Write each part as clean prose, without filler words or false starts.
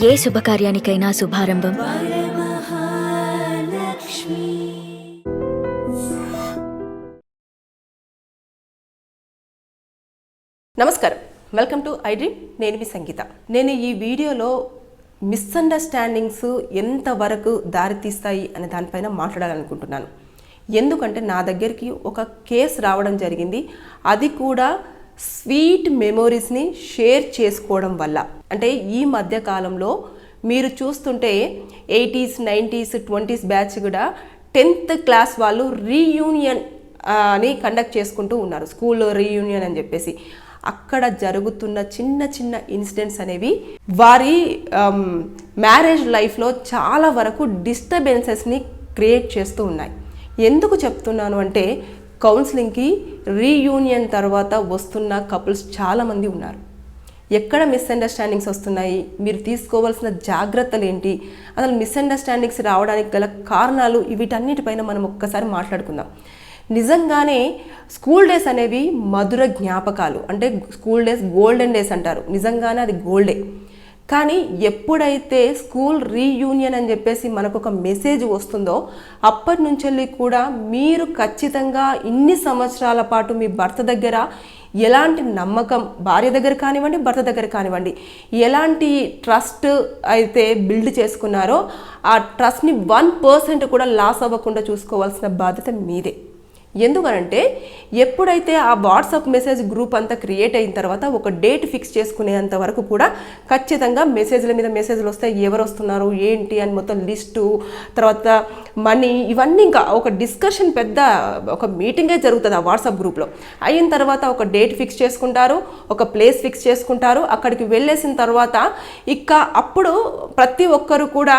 ఏ శుభకార్యానికైనా శుభారంభం నమస్కారం, welcome to I dream. నేను మీ సంగీత. నేను ఈ వీడియోలో మిస్అండర్స్టాండింగ్స్ ఎంతవరకు దారితీస్తాయి అనే దానిపైన మాట్లాడాలనుకుంటున్నాను. ఎందుకంటే నా దగ్గరికి ఒక కేసు రావడం జరిగింది. అది కూడా స్వీట్ మెమొరీస్ని షేర్ చేసుకోవడం వల్ల. అంటే ఈ మధ్య కాలంలో మీరు చూస్తుంటే 80s, 90s, 20s బ్యాచ్ కూడా 10th క్లాస్ వాళ్ళు రీయూనియన్ అని కండక్ట్ చేసుకుంటూ ఉన్నారు. స్కూల్లో రీయూనియన్ అని చెప్పేసి అక్కడ జరుగుతున్న చిన్న చిన్న ఇన్సిడెంట్స్ అనేవి వారి మ్యారేజ్ లైఫ్లో చాలా వరకు డిస్టర్బెన్సెస్ని క్రియేట్ చేస్తూ ఉన్నాయి. ఎందుకు చెప్తున్నాను అంటే కౌన్సిలింగ్కి రీయూనియన్ తర్వాత వస్తున్న కపుల్స్ చాలామంది ఉన్నారు. ఎక్కడ మిస్అండర్స్టాండింగ్స్ వస్తున్నాయి, మీరు తీసుకోవాల్సిన జాగ్రత్తలు ఏంటి, అసలు మిస్అండర్స్టాండింగ్స్ రావడానికి గల కారణాలు, వీటన్నిటిపైన మనం ఒక్కసారి మాట్లాడుకుందాం. నిజంగానే స్కూల్ డేస్ అనేవి మధుర జ్ఞాపకాలు. అంటే స్కూల్ డేస్ గోల్డెన్ డేస్ అంటారు. నిజంగానే అది గోల్డే. కానీ ఎప్పుడైతే స్కూల్ రీయూనియన్ అని చెప్పేసి మనకు ఒక మెసేజ్ వస్తుందో అప్పటి నుంచి కూడా మీరు ఖచ్చితంగా ఇన్ని సంవత్సరాల పాటు మీ భర్త దగ్గర ఎలాంటి నమ్మకం, భార్య దగ్గర కానివ్వండి, భర్త దగ్గర కానివ్వండి, ఎలాంటి ట్రస్ట్ అయితే బిల్డ్ చేసుకున్నారో ఆ ట్రస్ట్ని 1% కూడా లాస్ అవ్వకుండా చూసుకోవాల్సిన బాధ్యత మీదే. ఎందుకనంటే ఎప్పుడైతే ఆ వాట్సాప్ మెసేజ్ గ్రూప్ అంతా క్రియేట్ అయిన తర్వాత ఒక డేట్ ఫిక్స్ చేసుకునేంత వరకు కూడా ఖచ్చితంగా మెసేజ్ల మీద మెసేజ్లు వస్తాయి. ఎవరు వస్తున్నారు ఏంటి అని మొత్తం లిస్టు, తర్వాత మనీ, ఇవన్నీ ఇంకా ఒక డిస్కషన్, పెద్ద ఒక మీటింగే జరుగుతుంది ఆ వాట్సాప్ గ్రూప్లో. అయిన తర్వాత ఒక డేట్ ఫిక్స్ చేసుకుంటారు, ఒక ప్లేస్ ఫిక్స్ చేసుకుంటారు. అక్కడికి వెళ్ళేసిన తర్వాత ఇక అప్పుడు ప్రతి ఒక్కరు కూడా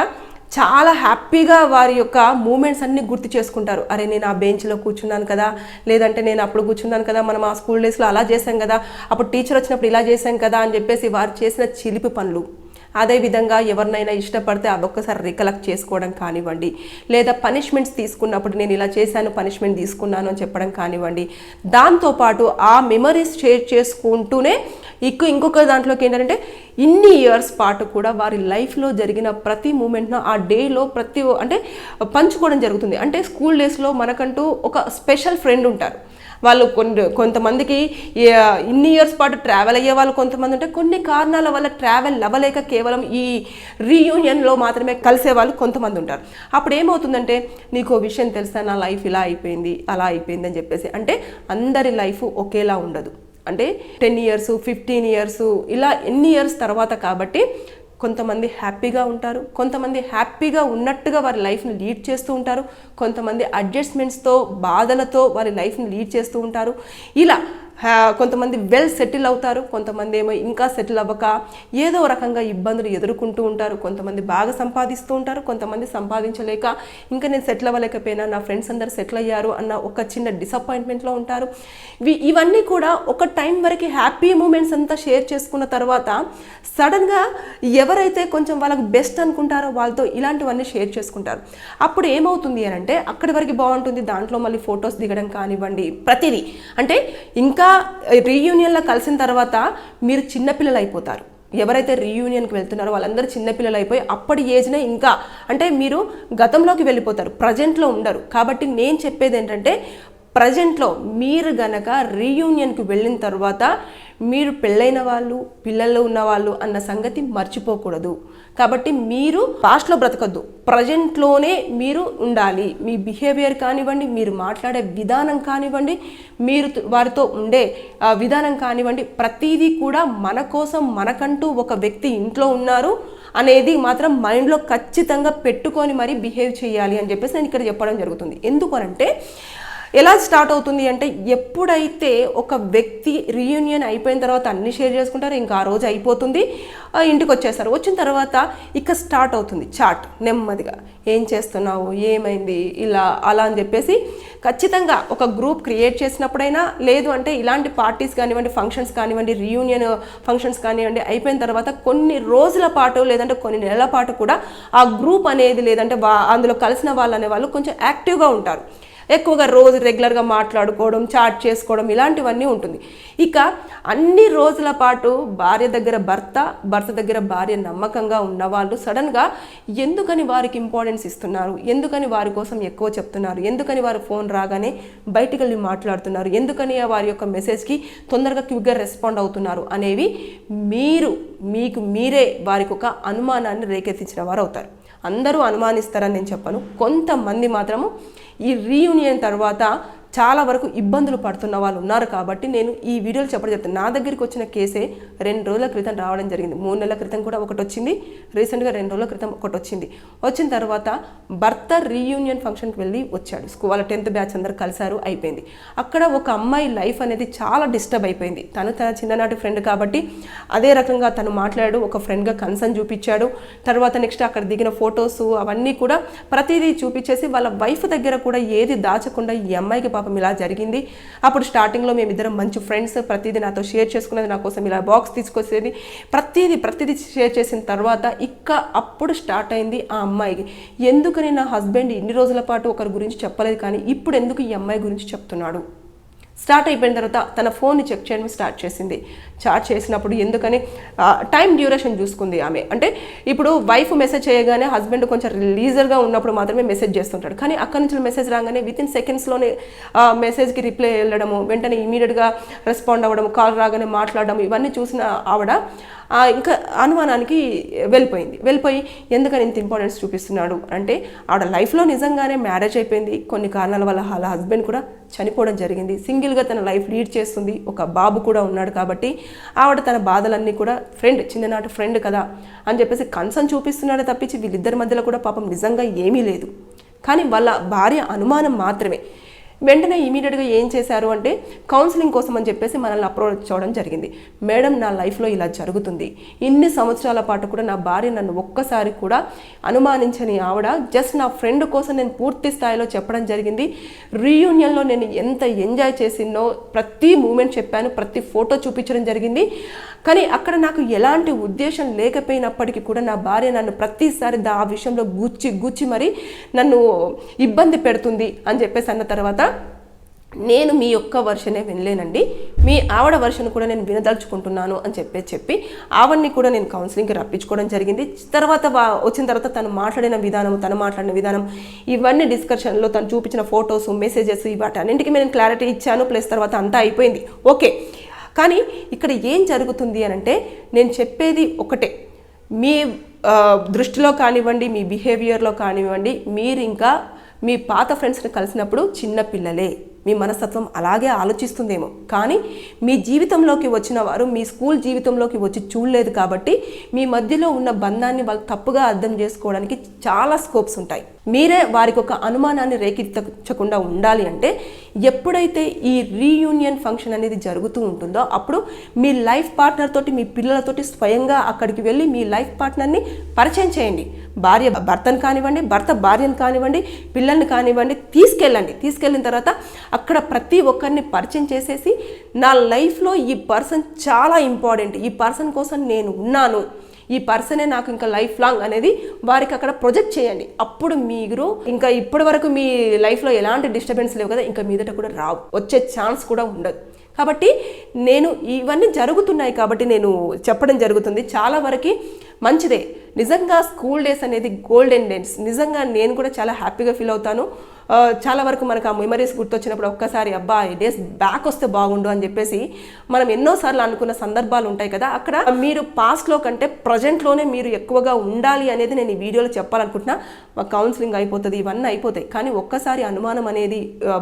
చాలా హ్యాపీగా వారి యొక్క మూమెంట్స్ అన్నీ గుర్తు చేసుకుంటారు. అరే నేను ఆ బెంచ్లో కూర్చున్నాను కదా, లేదంటే నేను అప్పుడు కూర్చున్నాను కదా, మనం ఆ స్కూల్ డేస్లో అలా చేసాం కదా, అప్పుడు టీచర్ వచ్చినప్పుడు ఇలా చేసాం కదా అని చెప్పేసి వారు చేసిన చిలిపి పనులు. అదేవిధంగా ఎవరినైనా ఇష్టపడితే అదొక్కసారి రికలెక్ట్ చేసుకోవడం కానివ్వండి, లేదా పనిష్మెంట్స్ తీసుకున్నప్పుడు నేను ఇలా చేశాను, పనిష్మెంట్ తీసుకున్నాను అని చెప్పడం కానివ్వండి. దాంతోపాటు ఆ మెమరీస్ షేర్ చేసుకుంటూనే ఇంకొక దాంట్లోకి ఏంటంటే ఇన్ని ఇయర్స్ పాటు కూడా వారి లైఫ్లో జరిగిన ప్రతి మూమెంట్ను ఆ డేలో అంటే పంచుకోవడం జరుగుతుంది. అంటే స్కూల్ డేస్లో మనకంటూ ఒక స్పెషల్ ఫ్రెండ్ ఉంటారు. వాళ్ళు కొంతమందికి ఇన్ని ఇయర్స్ పాటు ట్రావెల్ అయ్యే వాళ్ళు కొంతమంది ఉంటే, కొన్ని కారణాల వల్ల ట్రావెల్ అవ్వలేక కేవలం ఈ రీయూనియన్లో మాత్రమే కలిసే వాళ్ళు కొంతమంది ఉంటారు. అప్పుడు ఏమవుతుందంటే, నీకు విషయం తెలుసా, నా లైఫ్ ఇలా అయిపోయింది, అలా అయిపోయింది అని చెప్పేసి. అంటే అందరి లైఫ్ ఒకేలా ఉండదు. అంటే 10 years, 15 years ఇలా ఎన్ని ఇయర్స్ తర్వాత కాబట్టి కొంతమంది హ్యాపీగా ఉంటారు, కొంతమంది హ్యాపీగా ఉన్నట్టుగా వారి లైఫ్ని లీడ్ చేస్తూ ఉంటారు, కొంతమంది అడ్జస్ట్మెంట్స్తో, బాధలతో వారి లైఫ్ని లీడ్ చేస్తూ ఉంటారు. ఇలా కొంతమంది వెల్ సెటిల్ అవుతారు, కొంతమంది ఏమో ఇంకా సెటిల్ అవ్వక ఏదో రకంగా ఇబ్బందులు ఎదుర్కొంటూ ఉంటారు. కొంతమంది బాగా సంపాదిస్తూ ఉంటారు, కొంతమంది సంపాదించలేక ఇంకా నేను సెటిల్ అవ్వలేకపోయినా, నా ఫ్రెండ్స్ అందరు సెటిల్ అయ్యారు అన్న ఒక చిన్న డిసప్పాయింట్మెంట్లో ఉంటారు. ఇవన్నీ కూడా ఒక టైం వరకు హ్యాపీ మూమెంట్స్ అంతా షేర్ చేసుకున్న తర్వాత సడన్గా ఎవరైతే కొంచెం వాళ్ళకి బెస్ట్ అనుకుంటారో వాళ్ళతో ఇలాంటివన్నీ షేర్ చేసుకుంటారు. అప్పుడు ఏమవుతుంది అని అంటే, అక్కడి వరకు బాగుంటుంది, దాంట్లో మళ్ళీ ఫొటోస్ దిగడం కానివ్వండి, ప్రతిదీ. అంటే ఇంకా రీయూనియన్లో కలిసిన తర్వాత మీరు చిన్నపిల్లలు అయిపోతారు. ఎవరైతే రీయూనియన్కి వెళ్తున్నారో వాళ్ళందరూ చిన్నపిల్లలు అయిపోయి అప్పటి ఏజ్నే ఇంకా అంటే మీరు గతంలోకి వెళ్ళిపోతారు, ప్రజెంట్లో ఉండరు. కాబట్టి నేను చెప్పేది ఏంటంటే, ప్రజెంట్లో మీరు గనక రీయూనియన్కి వెళ్ళిన తర్వాత మీరు పెళ్ళైన వాళ్ళు, పిల్లలు ఉన్నవాళ్ళు అన్న సంగతి మర్చిపోకూడదు. కాబట్టి మీరు పాస్ట్లో బ్రతకద్దు, ప్రజెంట్లోనే మీరు ఉండాలి. మీ బిహేవియర్ కానివ్వండి, మీరు మాట్లాడే విధానం కానివ్వండి, మీరు వారితో ఉండే విధానం కానివ్వండి, ప్రతిదీ కూడా మన కోసం, మనకంటూ ఒక వ్యక్తి ఇంట్లో ఉన్నారు అనేది మాత్రం మైండ్లో ఖచ్చితంగా పెట్టుకొని మరీ బిహేవ్ చేయాలి అని చెప్పేసి నేను ఇక్కడ చెప్పడం జరుగుతుంది. ఎందుకనంటే ఎలా స్టార్ట్ అవుతుంది అంటే, ఎప్పుడైతే ఒక వ్యక్తి రీయూనియన్ అయిపోయిన తర్వాత అన్ని షేర్ చేసుకుంటారు, ఇంకా ఆ రోజు అయిపోతుంది, ఇంటికి వచ్చేస్తారు. వచ్చిన తర్వాత ఇక స్టార్ట్ అవుతుంది చాట్. నెమ్మదిగా ఏం చేస్తున్నావు, ఏమైంది, ఇలా అలా అని చెప్పేసి ఖచ్చితంగా ఒక గ్రూప్ క్రియేట్ చేసినప్పుడైనా, లేదు అంటే ఇలాంటి పార్టీస్ కానివ్వండి, ఫంక్షన్స్ కానివ్వండి, రీయూనియన్ ఫంక్షన్స్ కానివ్వండి, అయిపోయిన తర్వాత కొన్ని రోజుల పాటు లేదంటే కొన్ని నెలల పాటు కూడా ఆ గ్రూప్ అనేది, లేదంటే అందులో కలిసిన వాళ్ళు అనేవాళ్ళు కొంచెం యాక్టివ్గా ఉంటారు. ఎక్కువగా రోజు రెగ్యులర్గా మాట్లాడుకోవడం, చాట్ చేసుకోవడం, ఇలాంటివన్నీ ఉంటుంది. ఇక అన్ని రోజుల పాటు భార్య దగ్గర భర్త దగ్గర భార్య నమ్మకంగా ఉన్నవాళ్ళు సడన్గా ఎందుకని వారికి ఇంపార్టెన్స్ ఇస్తున్నారు, ఎందుకని వారి కోసం ఎక్కువ చెప్తున్నారు, ఎందుకని వారి ఫోన్ రాగానే బయటికి వెళ్ళి మాట్లాడుతున్నారు, ఎందుకని వారి యొక్క మెసేజ్కి తొందరగా క్విక్గా రెస్పాండ్ అవుతున్నారు అనేవి మీకు మీరే వారికి ఒక అనుమానాన్ని రేకెత్తించిన వారు అవుతారు. అందరూ అనుమానిస్తారని నేను చెప్పను, కొంతమంది మాత్రము ఈ రీయూనియన్ తర్వాత చాలా వరకు ఇబ్బందులు పడుతున్న వాళ్ళు ఉన్నారు. కాబట్టి నేను ఈ వీడియోలు చెప్తాను. నా దగ్గరికి వచ్చిన కేసే 2 రోజుల క్రితం రావడం జరిగింది. 3 నెలల క్రితం కూడా ఒకటి వచ్చింది, రీసెంట్గా 2 రోజుల క్రితం ఒకటి వచ్చింది. వచ్చిన తర్వాత భర్త రీయూనియన్ ఫంక్షన్కి వెళ్ళి వచ్చాడు. వాళ్ళ 10th బ్యాచ్ అందరు కలిసారు, అయిపోయింది. అక్కడ ఒక అమ్మాయి లైఫ్ అనేది చాలా డిస్టర్బ్ అయిపోయింది. తన చిన్ననాటి ఫ్రెండ్ కాబట్టి అదే రకంగా తను మాట్లాడాడు, ఒక ఫ్రెండ్గా కన్సర్న్ చూపించాడు. తర్వాత నెక్స్ట్ అక్కడ దిగిన ఫొటోస్ అవన్నీ కూడా ప్రతిదీ చూపించేసి వాళ్ళ వైఫ్ దగ్గర కూడా ఏది దాచకుండా ఈ అమ్మాయికి పాపం ఇలా జరిగింది. అప్పుడు స్టార్టింగ్లో మేమిద్దరం మంచి ఫ్రెండ్స్, ప్రతిదీ నాతో షేర్ చేసుకునేది, నా కోసం ఇలా బాక్స్ తీసుకొచ్చేది, ప్రతిదీ షేర్ చేసిన తర్వాత అప్పుడు స్టార్ట్ అయింది ఆ అమ్మాయికి, ఎందుకని నా హస్బెండ్ ఇన్ని రోజుల పాటు ఒకరి గురించి చెప్పలేదు కానీ ఇప్పుడు ఎందుకు ఈ అమ్మాయి గురించి చెప్తున్నాడు. స్టార్ట్ అయిపోయిన తర్వాత తన ఫోన్ని చెక్ చేయడం స్టార్ట్ చేసింది. చాట్ చేసినప్పుడు ఎందుకని టైం డ్యూరేషన్ చూసుకుంది ఆమె. అంటే ఇప్పుడు వైఫ్ మెసేజ్ చేయగానే హస్బెండ్ కొంచెం లీజర్గా ఉన్నప్పుడు మాత్రమే మెసేజ్ చేస్తుంటాడు, కానీ అక్కడి నుంచి మెసేజ్ రాగానే వితిన్ సెకండ్స్లోనే మెసేజ్కి రిప్లై వెళ్ళడము, వెంటనే ఇమీడియట్గా రెస్పాండ్ అవ్వడం, కాల్ రాగానే మాట్లాడడం, ఇవన్నీ చూసిన ఆవిడ ఇంకా అనుమానానికి వెళ్ళిపోయి ఎందుకని ఇంత ఇంపార్టెన్స్ చూపిస్తున్నాడు అంటే ఆవిడ లైఫ్లో నిజంగానే మ్యారేజ్ అయిపోయింది. కొన్ని కారణాల వల్ల వాళ్ళ హస్బెండ్ కూడా చనిపోవడం జరిగింది. సింగిల్గా తన లైఫ్ లీడ్ చేస్తుంది, ఒక బాబు కూడా ఉన్నాడు. కాబట్టి ఆవిడ తన బాధలన్నీ కూడా చిన్ననాటి ఫ్రెండ్ కదా అని చెప్పేసి కన్సర్న్ చూపిస్తున్నాడే తప్పించి వీళ్ళిద్దరి మధ్యలో కూడా పాపం నిజంగా ఏమీ లేదు. కానీ వాళ్ళ భార్య అనుమానం మాత్రమే. వెంటనే ఇమీడియట్గా ఏం చేశారు అంటే కౌన్సిలింగ్ కోసం అని చెప్పేసి మనల్ని అప్రోచ్ అవ్వడం జరిగింది. మేడం, నా లైఫ్లో ఇలా జరుగుతుంది, ఇన్ని సంవత్సరాల పాటు కూడా నా భార్య నన్ను ఒక్కసారి కూడా అనుమానించని ఆవిడ జస్ట్ నా ఫ్రెండ్ కోసం నేను పూర్తి స్థాయిలో చెప్పడం జరిగింది. రీయూనియన్లో నేను ఎంత ఎంజాయ్ చేసినో ప్రతి మూమెంట్ చెప్పాను, ప్రతి ఫోటో చూపించడం జరిగింది. కానీ అక్కడ నాకు ఎలాంటి ఉద్దేశం లేకపోయినప్పటికీ కూడా నా భార్య నన్ను ప్రతిసారి ఆ విషయంలో గుచ్చి మరి నన్ను ఇబ్బంది పెడుతుంది అని చెప్పేసి అన్న తర్వాత నేను మీ యొక్క వర్షనే వినలేనండి, మీ ఆవిడ వర్షన్ కూడా నేను వినదలుచుకుంటున్నాను అని చెప్పి ఆవిడ్ని కూడా నేను కౌన్సిలింగ్కి రప్పించుకోవడం జరిగింది. తర్వాత వచ్చిన తర్వాత తను మాట్లాడిన విధానం ఇవన్నీ డిస్కషన్లో తను చూపించిన ఫొటోస్, మెసేజెస్ వాటన్నింటికి నేను క్లారిటీ ఇచ్చాను. ప్లస్ తర్వాత అంతా అయిపోయింది, ఓకే. కానీ ఇక్కడ ఏం జరుగుతుంది అని అంటే నేను చెప్పేది ఒకటే, మీ దృష్టిలో కానివ్వండి, మీ బిహేవియర్లో కానివ్వండి, మీరు ఇంకా మీ పాత ఫ్రెండ్స్ని కలిసినప్పుడు చిన్న పిల్లలే, మీ మనస్తత్వం అలాగే ఆలోచిస్తుందేమో. కానీ మీ జీవితంలోకి వచ్చిన వారు మీ స్కూల్ జీవితంలోకి వచ్చి చూడలేదు కాబట్టి మీ మధ్యలో ఉన్న బంధాన్ని వాళ్ళు తప్పుగా అర్థం చేసుకోవడానికి చాలా స్కోప్స్ ఉంటాయి. మీరే వారికి ఒక అనుమానాన్ని రేకెత్తకుండా ఉండాలి అంటే ఎప్పుడైతే ఈ రీయూనియన్ ఫంక్షన్ అనేది జరుగుతూ ఉంటుందో అప్పుడు మీ లైఫ్ పార్ట్నర్ తోటి, మీ పిల్లలతోటి స్వయంగా అక్కడికి వెళ్ళి మీ లైఫ్ పార్ట్నర్ని పరిచయం చేయండి. భార్య భర్తను కానివ్వండి, భర్త భార్యను కానివ్వండి, పిల్లల్ని కానివ్వండి, తీసుకెళ్ళిన తర్వాత అక్కడ ప్రతి ఒక్కరిని పరిచయం చేసేసి నా లైఫ్లో ఈ పర్సన్ చాలా ఇంపార్టెంట్, ఈ పర్సన్ కోసం నేను ఉన్నాను, ఈ పర్సనే నాకు ఇంకా లైఫ్ లాంగ్ అనేది వారికి అక్కడ ప్రొజెక్ట్ చేయండి. అప్పుడు మీరు ఇంకా ఇప్పటి వరకు మీ లైఫ్లో ఎలాంటి డిస్టర్బెన్స్ లేవు కదా, ఇంకా మీదట కూడా రావు, వచ్చే ఛాన్స్ కూడా ఉండదు. కాబట్టి నేను ఇవన్నీ జరుగుతున్నాయి కాబట్టి నేను చెప్పడం జరుగుతుంది. చాలా వరకు మంచిదే. నిజంగా స్కూల్ డేస్ అనేది గోల్డెన్ డేస్. నిజంగా నేను కూడా చాలా హ్యాపీగా ఫీల్ అవుతాను. చాలా వరకు మనకు ఆ మెమరీస్ గుర్తొచ్చినప్పుడు ఒక్కసారి అబ్బా ఈ డేస్ బ్యాక్ వస్తే బాగుండు అని చెప్పేసి మనం ఎన్నోసార్లు అనుకున్న సందర్భాలు ఉంటాయి కదా. అక్కడ మీరు పాస్ట్లో కంటే ప్రజెంట్లోనే మీరు ఎక్కువగా ఉండాలి అనేది నేను ఈ వీడియోలో చెప్పాలనుకుంటున్నా. కౌన్సిలింగ్ అయిపోతుంది, ఇవన్నీ అయిపోతాయి. కానీ ఒక్కసారి అనుమానం అనేది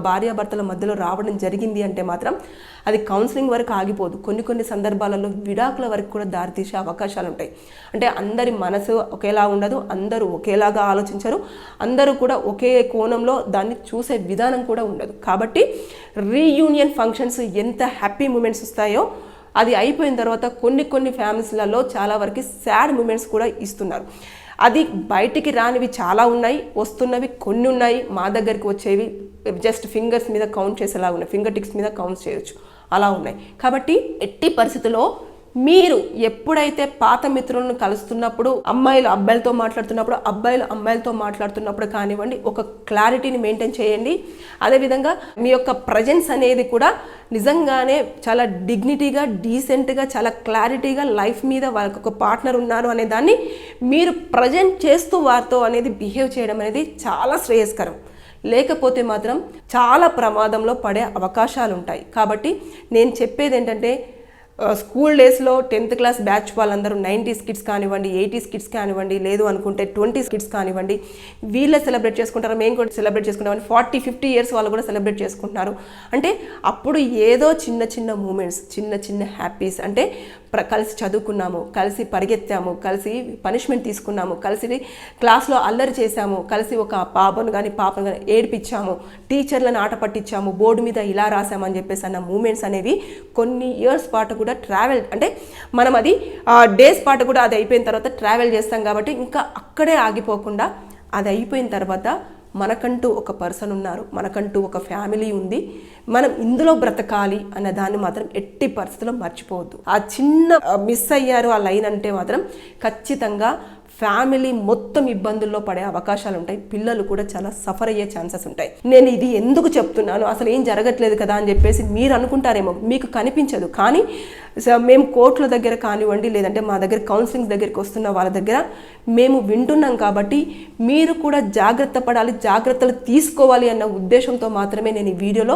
భార్యాభర్తల మధ్యలో రావడం జరిగింది అంటే మాత్రం అది కౌన్సిలింగ్ వరకు ఆగిపోదు. కొన్ని సందర్భాలలో విడాకుల వరకు కూడా దారితీసే అవకాశాలు ఉంటాయి. అంటే అందరి మనసు ఒకేలా ఉండదు, అందరూ ఒకేలాగా ఆలోచించరు, అందరూ కూడా ఒకే కోణంలో దాన్ని చూసే విధానం కూడా ఉండదు. కాబట్టి రీయూనియన్ ఫంక్షన్స్ ఎంత హ్యాపీ మూమెంట్స్ వస్తాయో అది అయిపోయిన తర్వాత కొన్ని ఫ్యామిలీస్లలో చాలా వరకు సాడ్ మూమెంట్స్ కూడా ఇస్తున్నారు. అది బయటికి రానివి చాలా ఉన్నాయి, వస్తున్నవి కొన్ని ఉన్నాయి. మా దగ్గరికి వచ్చేవి జస్ట్ ఫింగర్స్ మీద కౌంట్ చేసేలా ఉన్నాయి, ఫింగర్ టిప్స్ మీద కౌంట్ చేయొచ్చు, అలా ఉన్నాయి. కాబట్టి ఎట్టి పరిస్థితుల్లో మీరు ఎప్పుడైతే పాత మిత్రులను కలుస్తున్నప్పుడు అమ్మాయిలు అబ్బాయిలతో మాట్లాడుతున్నప్పుడు, అబ్బాయిలు అమ్మాయిలతో మాట్లాడుతున్నప్పుడు కానివ్వండి, ఒక క్లారిటీని మెయింటైన్ చేయండి. అదేవిధంగా మీ యొక్క ప్రజెన్స్ అనేది కూడా నిజంగానే చాలా డిగ్నిటీగా, డీసెంట్గా, చాలా క్లారిటీగా లైఫ్ మీద వాళ్ళకి ఒక పార్ట్నర్ ఉన్నారు అనే దాన్ని మీరు ప్రజెంట్ చేస్తూ వారితో అనేది బిహేవ్ చేయడం అనేది చాలా శ్రేయస్కరం. లేకపోతే మాత్రం చాలా ప్రమాదంలో పడే అవకాశాలు ఉంటాయి. కాబట్టి నేను చెప్పేది ఏంటంటే, స్కూల్ డేస్లో 10th క్లాస్ బ్యాచ్ వాళ్ళందరూ 90s కిడ్స్ కానివ్వండి, 80s కిడ్స్ కానివ్వండి, లేదు అనుకుంటే 20s కిడ్స్ కానివ్వండి, వీళ్ళే సెలబ్రేట్ చేసుకుంటారు, మేము కూడా సెలబ్రేట్ చేసుకుంటామని 40-50 ఇయర్స్ వాళ్ళు కూడా సెలబ్రేట్ చేసుకుంటున్నారు. అంటే అప్పుడు ఏదో చిన్న చిన్న మూమెంట్స్, చిన్న చిన్న హ్యాపీస్, అంటే కలిసి చదువుకున్నాము, కలిసి పరిగెత్తాము, కలిసి పనిష్మెంట్ తీసుకున్నాము, కలిసి క్లాస్లో అల్లరి చేశాము, కలిసి ఒక పాపను కానీ ఏడిపించాము, టీచర్లను ఆట పట్టించాము, బోర్డు మీద ఇలా రాసామని చెప్పేసి అన్న మూమెంట్స్ అనేవి కొన్ని ఇయర్స్ పాటు కూడా ట్రావెల్, అంటే మనం అది డేస్ పాటు కూడా అది అయిపోయిన తర్వాత ట్రావెల్ చేస్తాం. కాబట్టి ఇంకా అక్కడే ఆగిపోకుండా అది అయిపోయిన తర్వాత మనకంటూ ఒక పర్సన్ ఉన్నారు, మనకంటూ ఒక ఫ్యామిలీ ఉంది, మనం ఇందులో బ్రతకాలి అన్న దాన్ని మాత్రం ఎట్టి పరిస్థితుల్లో మర్చిపోవద్దు. ఆ చిన్న మిస్ అయ్యారు ఆ లైన్ అంటే మాత్రం ఖచ్చితంగా ఫ్యామిలీ మొత్తం ఇబ్బందుల్లో పడే అవకాశాలు ఉంటాయి. పిల్లలు కూడా చాలా సఫర్ అయ్యే ఛాన్సెస్ ఉంటాయి. నేను ఇది ఎందుకు చెప్తున్నాను, అసలు ఏం జరగట్లేదు కదా అని చెప్పేసి మీరు అనుకుంటారేమో, మీకు కనిపించదు. కానీ మేము కోర్టుల దగ్గర కానివ్వండి, లేదంటే మా దగ్గర కౌన్సిలింగ్ దగ్గరికి వస్తున్న వాళ్ళ దగ్గర మేము వింటున్నాం. కాబట్టి మీరు కూడా జాగ్రత్త పడాలి, జాగ్రత్తలు తీసుకోవాలి అన్న ఉద్దేశంతో మాత్రమే నేను ఈ వీడియోలో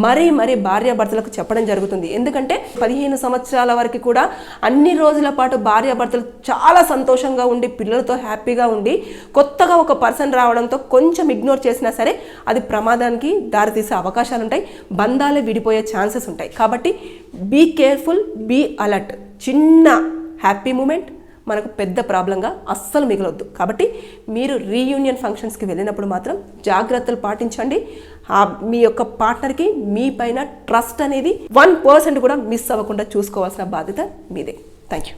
మరీ భార్యాభర్తలకు చెప్పడం జరుగుతుంది. ఎందుకంటే 15 సంవత్సరాల వరకు కూడా అన్ని రోజుల పాటు భార్యాభర్తలు చాలా సంతోషంగా ఉండి, పిల్లలతో హ్యాపీగా ఉండి, కొత్తగా ఒక పర్సన్ రావడంతో కొంచెం ఇగ్నోర్ చేసినా సరే అది ప్రమాదానికి దారితీసే అవకాశాలు ఉంటాయి, బంధాలే విడిపోయే ఛాన్సెస్ ఉంటాయి. కాబట్టి బీ కేర్ఫుల్, బీ అలర్ట్. చిన్న హ్యాపీ మూమెంట్ మనకు పెద్ద ప్రాబ్లంగా అస్సలు మిగలొద్దు. కాబట్టి మీరు రీయూనియన్ ఫంక్షన్స్కి వెళ్ళినప్పుడు మాత్రం జాగ్రత్తలు పాటించండి. మీ యొక్క పార్ట్నర్కి మీ పైన ట్రస్ట్ అనేది 1% కూడా మిస్ అవ్వకుండా చూసుకోవాల్సిన బాధ్యత మీదే. Thank you.